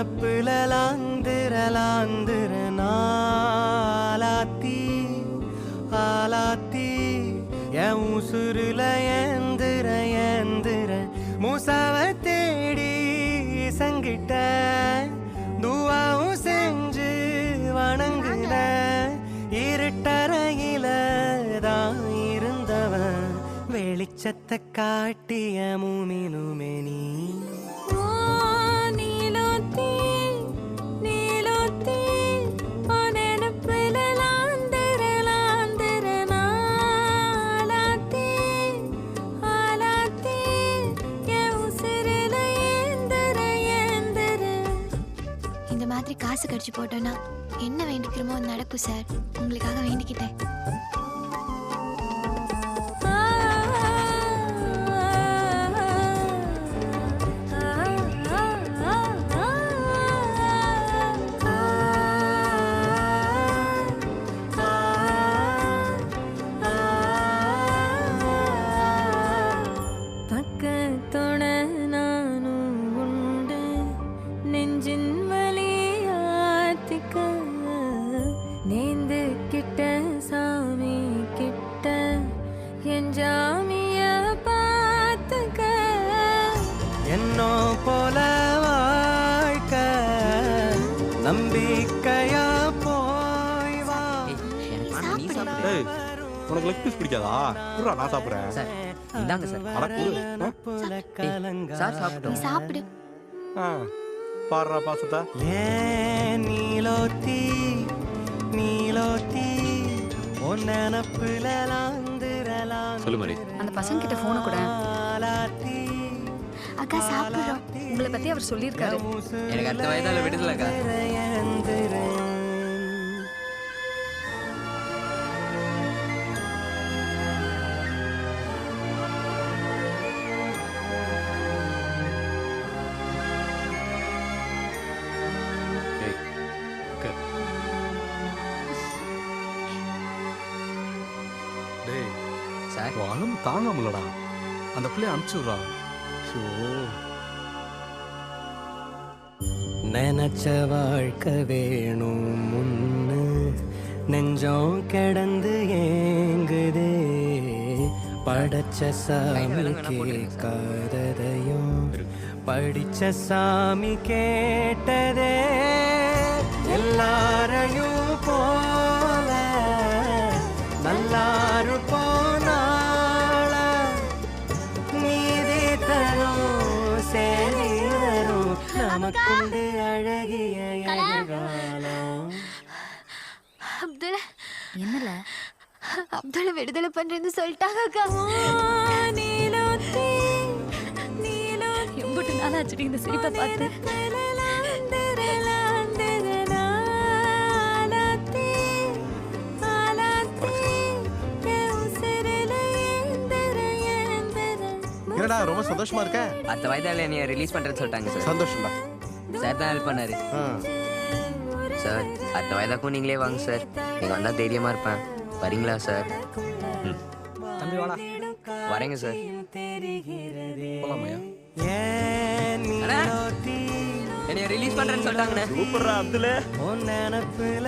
நினப்புல லாந்திர நாளாத்தி ஆலாத்தி என் உசுருல ஏந்திர மூசாவ தேடி சங்கிட்ட துவாவும் செஞ்சு வணங்குன இருட்டறையில தான் இருந்தவன் வெளிச்சத்தை காட்டிய மூமினுமே நீ இந்த மாதிரி காசு கடிச்சு போட்டோன்னா என்ன வேண்டிக்கிறோமோ நடக்கும் சார். உங்களுக்காக வேண்டிக்கிட்டேன். பக்கத்தோட நானும் உண்டு நெஞ்சின் வலியாத்திக்க நேந்து கிட்ட சாமி கிட்ட என் ஜாமிய பார்த்துக்க என்னோ போல வாழ்க்க நம்பிக்கையா போய் வா. உனக்கு லெக் பீஸ் பிடிக்காதா? குடுறா, நான் சாப்பிடுறேன். சார் இந்தாங்க சார். அட குடு. சார் சாப்பிட்டோம். நீ சாப்பிடு. பாடுறா பாசத்தா. நீலோத்தி உன் நினப்புல சொல்லு மாதிரி. அந்த பசங்க கிட்ட போன கூட. அக்கா சாப்பிடுறோம். உங்களை பத்தி அவர் சொல்லியிருக்காரு. எனக்கு அடுத்த வயதால விடுதலைக்கா. சார் அழும் தாங்க முடியலடா. அந்த பிள்ளைய அனுப்பிச்சுடுறா. நினைச்ச வாழ்க்கை வேணும் முன்னு நெஞ்சம் கிடந்து ஏங்குதே படைச்ச சாமி கேட்காததையும் படிச்ச சாமி கேட்டதே எல்லாரையும் போல நல்லாரு போனால நீதி தரும் சரி வரும் நமக்குண்டு அழகிய எதிர்காலம். அப்துல் என்னல அப்துல்ல விடுதலை பண்றேன்னு சொல்லிட்டாங்க அக்கா. எம்பிட்டு நாள் ஆச்சுட்டு இந்த சிரிப்பை பார்த்து. என்னடா ரொம்ப சந்தோஷமா இருக்க? அடுத்த வயதால என்னைய ரிலீஸ் பண்றேன்னு சொல்லிட்டாங்க சார். சந்தோஷம்டா. சார் தான் ஹெல்ப் பண்ணாரு. சார் அடுத்த வயதாக்கும் நீங்களே வாங்க சார். நீங்க வந்தா தைரியமா இருப்பேன். வரீங்களா சார்? தம்பி வாடா. வரேங்க சார். போலாமையா? என்னைய ரிலீஸ் பண்றேன்னு சொல்லிட்டாங்கண்ணே. சூப்பர்ரா அப்துல். உன் நினப்புல